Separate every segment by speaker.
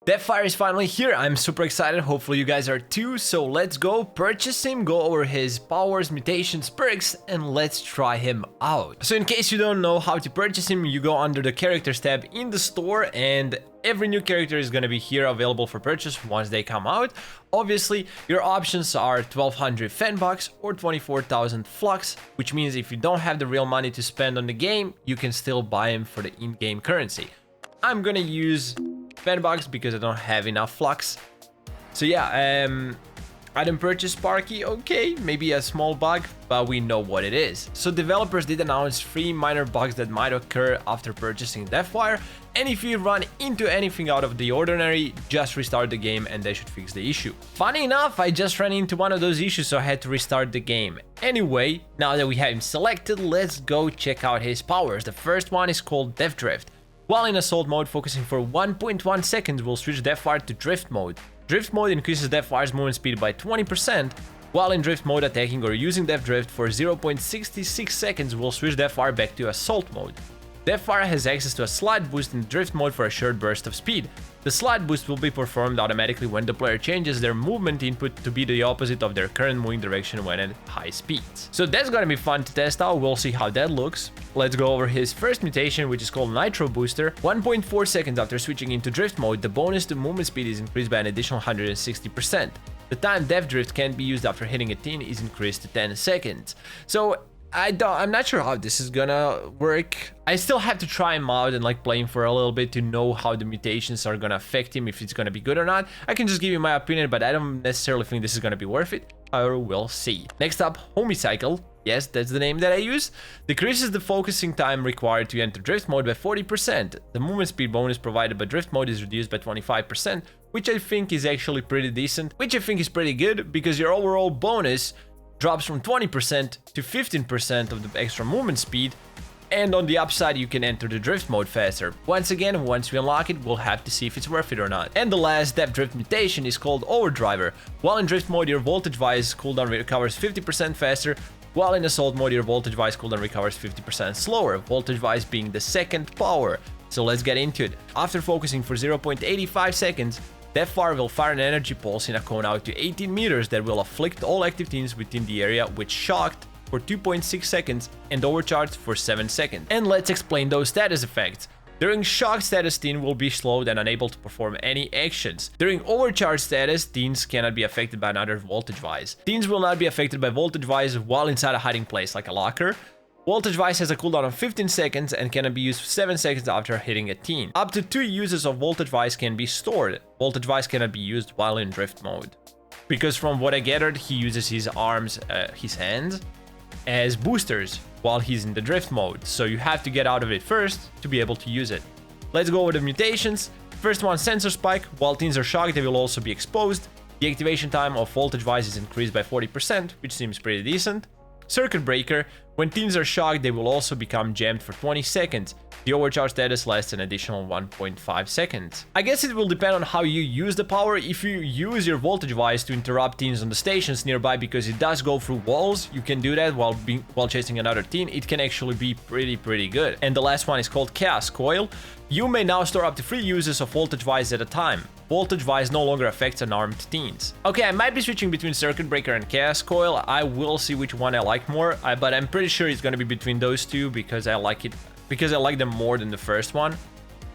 Speaker 1: DEATHWIRE is finally here. I'm super excited. Hopefully you guys are too. So let's go purchase him, go over his powers, mutations, perks, and let's try him out. So in case you don't know how to purchase him, you go under the characters tab in the store, and every new character is going to be here available for purchase once they come out. Obviously, your options are 1200 fan bucks or 24,000 flux, which means if you don't have the real money to spend on the game, you can still buy him for the in-game currency. I'm gonna use fan bucks because I don't have enough flux. So yeah, item purchase Sparky, okay, maybe a small bug, but we know what it is. So developers did announce 3 minor bugs that might occur after purchasing DEATHWIRE, and if you run into anything out of the ordinary, just restart the game and they should fix the issue. Funny enough, I just ran into one of those issues, so I had to restart the game. Anyway, now that we have him selected, let's go check out his powers. The first one is called Death Drift. While in assault mode, focusing for 1.1 seconds will switch DEATHWIRE to drift mode. Drift mode increases DEATHWIRE's movement speed by 20%, while in drift mode, attacking or using Death Drift for 0.66 seconds will switch DEATHWIRE back to assault mode. DEATHWIRE has access to a slide boost in drift mode for a short burst of speed. The slide boost will be performed automatically when the player changes their movement input to be the opposite of their current moving direction when at high speeds. So that's gonna be fun to test out, we'll see how that looks. Let's go over his first mutation, which is called Nitro Booster. 1.4 seconds after switching into drift mode, the bonus to movement speed is increased by an additional 160%. The time Death Drift can be used after hitting a tin is increased to 10 seconds. So I'm not sure how this is gonna work. I still have to try him out and like play him for a little bit to know how the mutations are gonna affect him, if it's gonna be good or not. I can just give you my opinion, but I don't necessarily think this is gonna be worth it. However, we'll see. Next up, Homicycle. Yes, that's the name that I use. Decreases the focusing time required to enter drift mode by 40%. The movement speed bonus provided by drift mode is reduced by 25%, which I think is actually pretty decent, which I think is pretty good because your overall bonus drops from 20% to 15% of the extra movement speed, and on the upside you can enter the drift mode faster. Once again, once we unlock it, we'll have to see if it's worth it or not. And the last Death Drift mutation is called Overdriver. While in drift mode, your voltage rise cooldown recovers 50% faster, while in assault mode, your voltage rise cooldown recovers 50% slower, voltage rise being the second power. So let's get into it. After focusing for 0.85 seconds, DEATHWIRE will fire an energy pulse in a cone out to 18 meters that will afflict all active teams within the area with shocked for 2.6 seconds and overcharged for 7 seconds. And let's explain those status effects. During shock status, teen will be slowed and unable to perform any actions. During overcharge status, teens cannot be affected by another voltage rise. Teens will not be affected by voltage rise while inside a hiding place like a locker. Voltage Vice has a cooldown of 15 seconds and can be used 7 seconds after hitting a teen. Up to 2 uses of Voltage Vice can be stored. Voltage Vice cannot be used while in drift mode. Because from what I gathered, he uses his arms, his hands, as boosters while he's in the drift mode. So you have to get out of it first to be able to use it. Let's go over the mutations. First one, Sensor Spike. While teens are shocked, they will also be exposed. The activation time of Voltage Vice is increased by 40%, which seems pretty decent. Circuit Breaker. When teens are shocked, they will also become jammed for 20 seconds. The overcharge status lasts an additional 1.5 seconds. I guess it will depend on how you use the power. If you use your voltage vice to interrupt teens on the stations nearby because it does go through walls, you can do that while chasing another teen. It can actually be pretty good. And the last one is called Chaos Coil. You may now store up to 3 uses of voltage vice at a time. Voltage Vice no longer affects unarmed teens. Okay, I might be switching between Circuit Breaker and Chaos Coil. I will see which one I like more, but I'm pretty sure it's gonna be between those two because I like them more than the first one.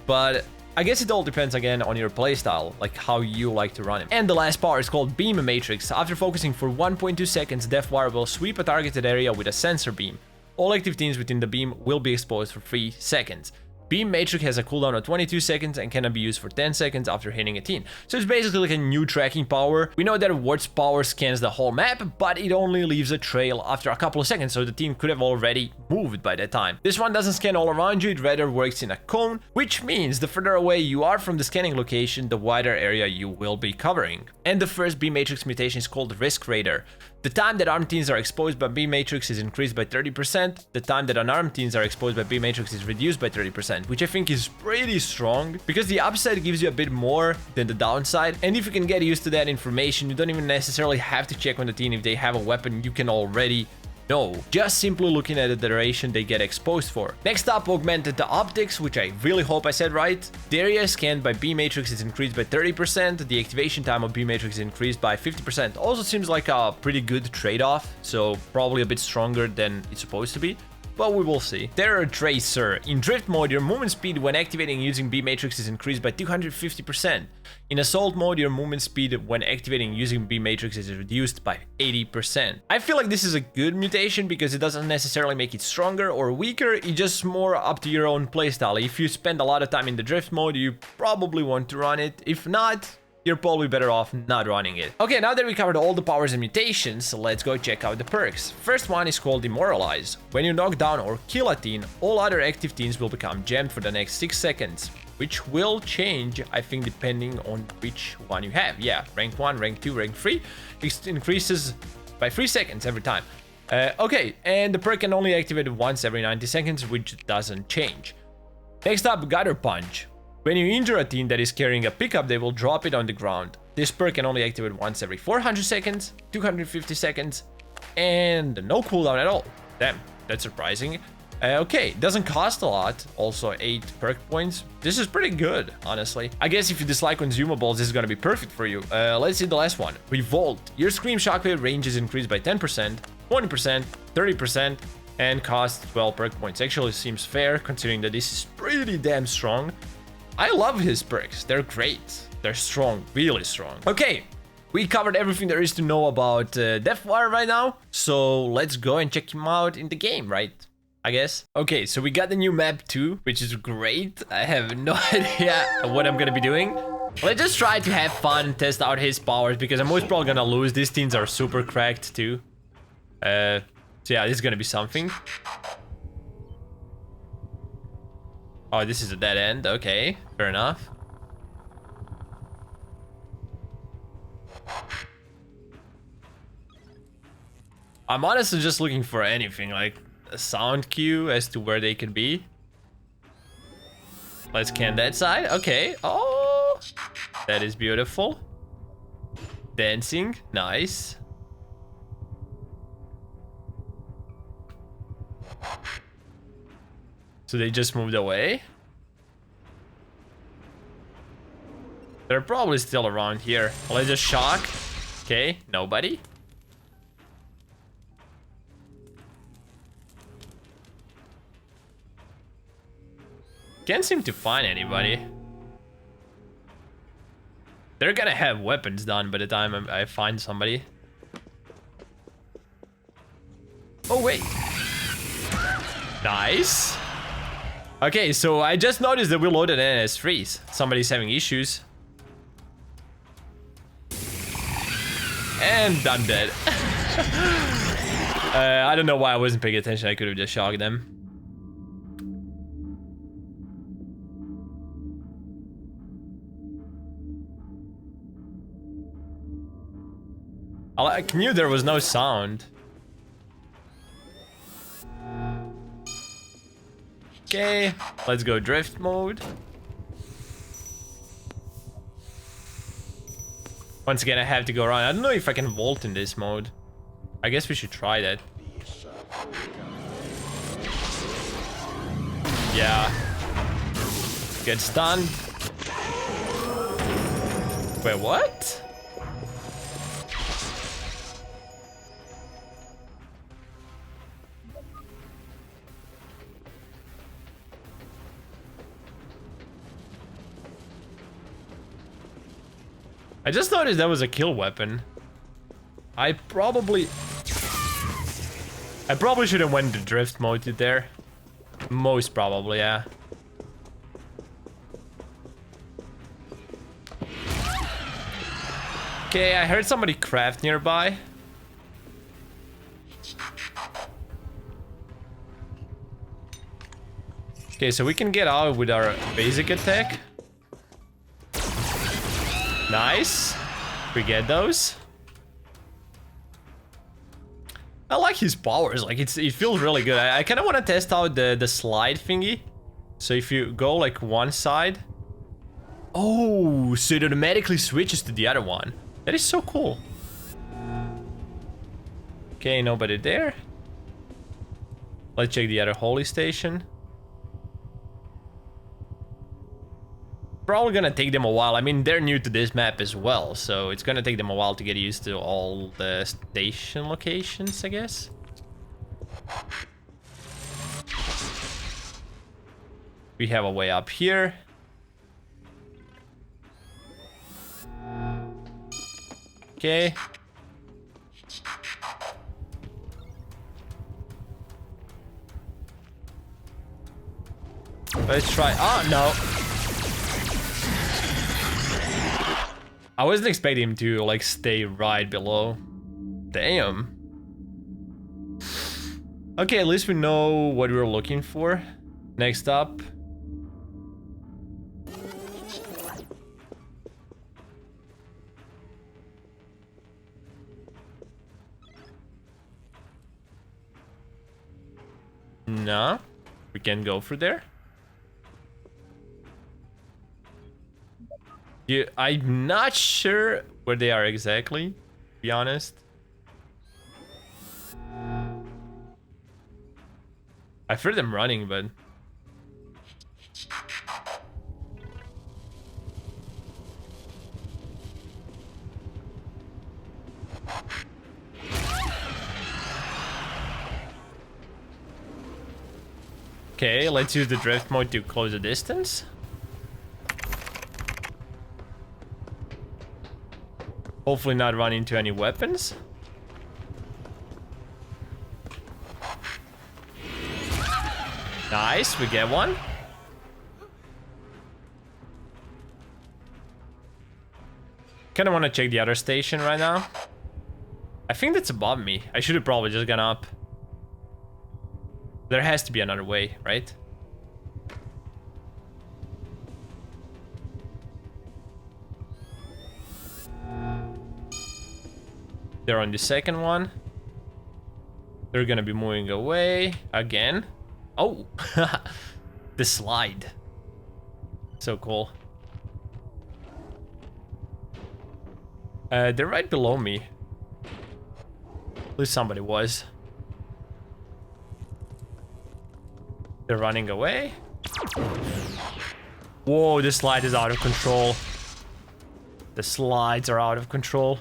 Speaker 1: But I guess it all depends again on your playstyle, like how you like to run it. And the last power is called Beam Matrix. After focusing for 1.2 seconds, DEATHWIRE will sweep a targeted area with a sensor beam. All active teens within the beam will be exposed for 3 seconds. Beam Matrix has a cooldown of 22 seconds and cannot be used for 10 seconds after hitting a teen. So it's basically like a new tracking power. We know that Ward's power scans the whole map, but it only leaves a trail after a couple of seconds, so the teen could have already moved by that time. This one doesn't scan all around you, it rather works in a cone, which means the further away you are from the scanning location, the wider area you will be covering. And the first Beam Matrix mutation is called Risk Raider. The time that armed teens are exposed by Beam Matrix is increased by 30%. The time that unarmed teens are exposed by Beam Matrix is reduced by 30%, which I think is pretty strong because the upside gives you a bit more than the downside. And if you can get used to that information, you don't even necessarily have to check on the teen if they have a weapon. You can already No, just simply looking at the duration they get exposed for. Next up, augmented the optics, which I really hope I said right. The area scanned by B matrix is increased by 30%. The activation time of B matrix is increased by 50%. Also seems like a pretty good trade-off, so probably a bit stronger than it's supposed to be. But we will see. Terror Tracer. In drift mode, your movement speed when activating using B matrix is increased by 250%. In assault mode, your movement speed when activating using B matrix is reduced by 80%. I feel like this is a good mutation because it doesn't necessarily make it stronger or weaker, it's just more up to your own playstyle. If you spend a lot of time in the drift mode, you probably want to run it. If not, you're probably better off not running it. Okay, now that we covered all the powers and mutations, let's go check out the perks. First one is called Demoralize. When you knock down or kill a teen, all other active teens will become jammed for the next 6 seconds, which will change, I think, depending on which one you have. Yeah, rank 1, rank 2, rank 3, it increases by 3 seconds every time. Okay, and the perk can only activate once every 90 seconds, which doesn't change. Next up, Gutter Punch. When you injure a teen that is carrying a pickup, they will drop it on the ground. This perk can only activate once every 400 seconds, 250 seconds, and no cooldown at all. Damn, that's surprising. Okay, doesn't cost a lot. Also 8 perk points. This is pretty good, honestly. I guess if you dislike consumables, this is gonna be perfect for you. Let's see the last one. Revolt. Your Scream Shockwave range is increased by 10%, 20%, 30%, and costs 12 perk points. Actually seems fair, considering that this is pretty damn strong. I love his perks. They're great. They're strong, really strong. Okay, we covered everything there is to know about DEATHWIRE right now. So let's go and check him out in the game, right? I guess. Okay, so we got the new map too, which is great. I have no idea what I'm gonna be doing. Let's just try to have fun, test out his powers, because I'm most probably gonna lose. These teens are super cracked too. So yeah, this is gonna be something. Oh, this is a dead end. Okay, fair enough. I'm honestly just looking for anything, like a sound cue as to where they could be. Let's scan that side. Okay. Oh, that is beautiful. Dancing. Nice. So they just moved away. They're probably still around here. Let's just shock. Okay, nobody. Can't seem to find anybody. They're gonna have weapons done by the time I find somebody. Oh, wait. Nice. Okay, so I just noticed that we loaded in as freeze. Somebody's having issues. And I'm dead. I don't know why I wasn't paying attention. I could have just shocked them. I knew there was no sound. Okay, let's go drift mode. Once again, I have to go around. I don't know if I can vault in this mode. I guess we should try that. Yeah. Get stunned. Wait, what? I just noticed that was a kill weapon. I probably should have went to drift mode there. Most probably, yeah. Okay, I heard somebody craft nearby. Okay, so we can get out with our basic attack. Nice. We get those. I like his powers. Like it feels really good. I kind of want to test out the slide thingy. So if you go like one side. Oh, so it automatically switches to the other one. That is so cool. Okay, nobody there. Let's check the other holy station. Probably gonna take them a while. I mean, they're new to this map as well, so it's gonna take them a while to get used to all the station locations, I guess. We have a way up here. Okay. Let's try. Oh, no. I wasn't expecting him to, like, stay right below. Damn. Okay, at least we know what we're looking for. Next up. No, we can go through there. Yeah, I'm not sure where they are exactly, to be honest. I've heard them running, but... Okay, let's use the drift mode to close the distance. Hopefully not run into any weapons. Nice, we get one. Kinda wanna check the other station right now. I think that's above me. I should have probably just gone up. There has to be another way, right? They're on the second one. They're gonna be moving away again. Oh, the slide. So cool. They're right below me. At least somebody was. They're running away. Whoa, this slide is out of control. The slides are out of control.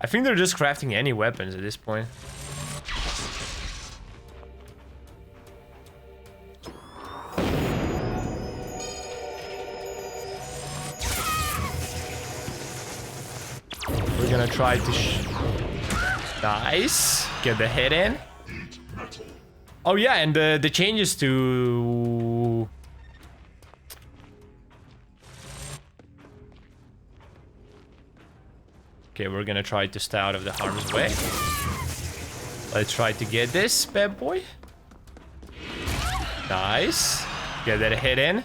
Speaker 1: I think they're just crafting any weapons at this point. We're gonna try to nice. Get the hit in. Oh yeah, and the changes to... Okay, we're gonna try to stay out of the harm's way. Let's try to get this bad boy. Nice. Get that hit in.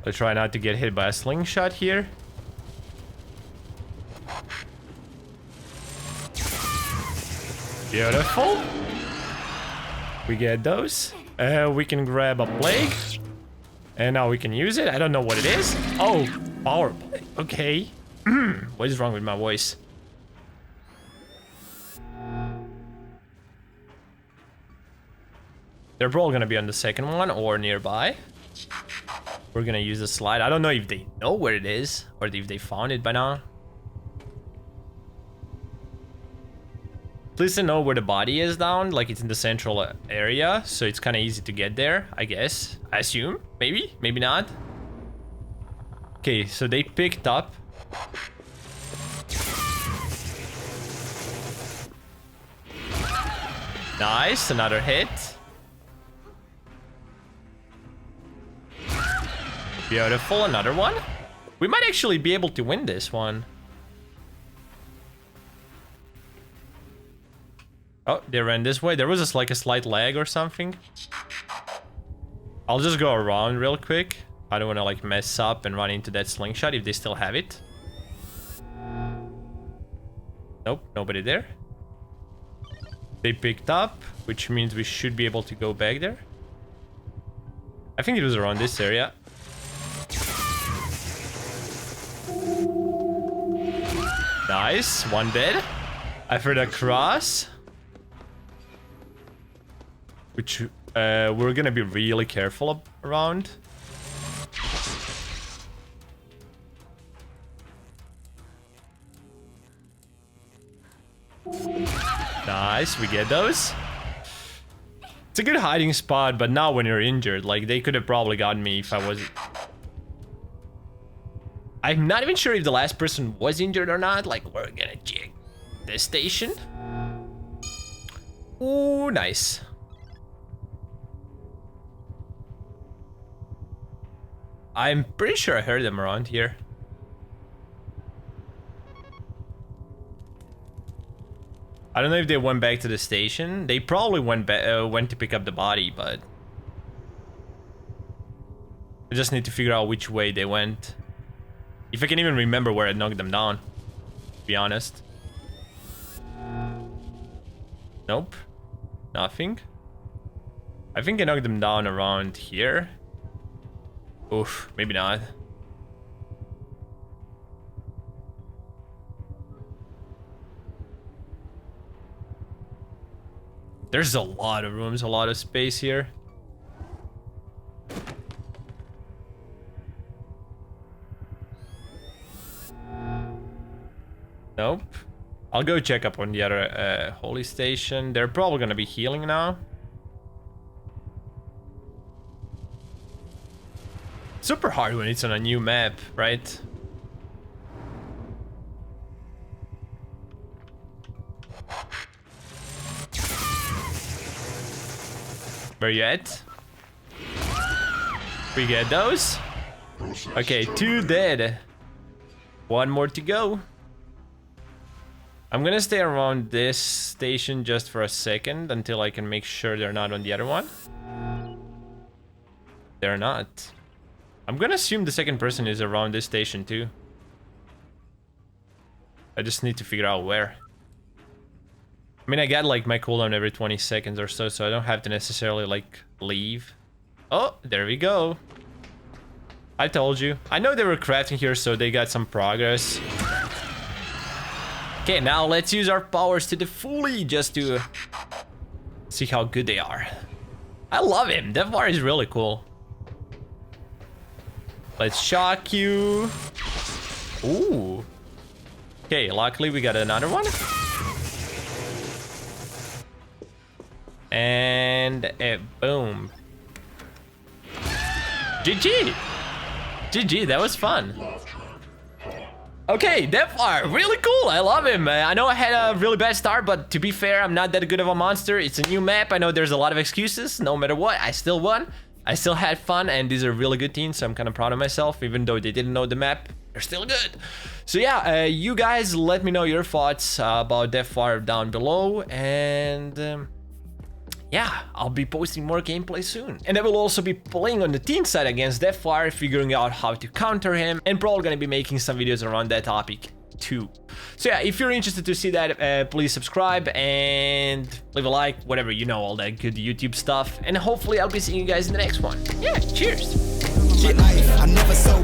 Speaker 1: Let's try not to get hit by a slingshot here. Beautiful. We get those. We can grab a plague. And now we can use it. I don't know what it is. Oh, power plague. Okay. What is wrong with my voice? They're probably gonna be on the second one or nearby. We're gonna use the slide. I don't know if they know where it is or if they found it by now. Please to know where the body is down, like it's in the central area, so it's kind of easy to get there, I guess. I assume, maybe, maybe not. Okay, so they picked up. Nice, another hit. Beautiful, another one. We might actually be able to win this one. Oh, they ran this way. There was like a slight lag or something. I'll just go around real quick. I don't want to like mess up and run into that slingshot if they still have it. Nope, nobody there. They picked up, which means we should be able to go back there. I think it was around this area. Nice, one dead. I've heard a cross. Which we're gonna be really careful around. Nice, we get those. It's a good hiding spot, but not when you're injured. Like, they could have probably gotten me if I was... I'm not even sure if the last person was injured or not. Like, we're gonna check this station. Ooh, nice. I'm pretty sure I heard them around here. I don't know if they went back to the station. They probably went to pick up the body, but I just need to figure out which way they went. If I can even remember where I knocked them down, to be honest. Nope, nothing. I think I knocked them down around here. Oof, maybe not. There's a lot of rooms, a lot of space here. Nope. I'll go check up on the other holy station. They're probably gonna be healing now. Super hard when it's on a new map, right? Where you at? We get those. Okay, 2 dead. 1 more to go. I'm gonna stay around this station just for a second until I can make sure they're not on the other one. They're not. I'm gonna assume the second person is around this station too. I just need to figure out where. I mean, I got like my cooldown every 20 seconds or so, so I don't have to necessarily like leave. Oh, there we go. I told you. I know they were crafting here, so they got some progress. Okay, now let's use our powers to the fully just to see how good they are. I love him. DEATHWIRE is really cool. Let's shock you. Ooh. Okay, luckily we got another one. And boom. GG. GG, that was fun. Okay, DEATHWIRE, really cool. I love him. I know I had a really bad start, but to be fair, I'm not that good of a monster. It's a new map. I know there's a lot of excuses. No matter what, I still won. I still had fun, and these are really good teams, so I'm kind of proud of myself. Even though they didn't know the map, they're still good. So yeah, you guys let me know your thoughts about DEATHWIRE down below, and yeah, I'll be posting more gameplay soon. And I will also be playing on the team side against DEATHWIRE, figuring out how to counter him, and probably gonna be making some videos around that topic too. So yeah, if you're interested to see that, please subscribe and leave a like, whatever, you know, all that good YouTube stuff. And hopefully I'll be seeing you guys in the next one. Yeah, cheers.
Speaker 2: I'm never so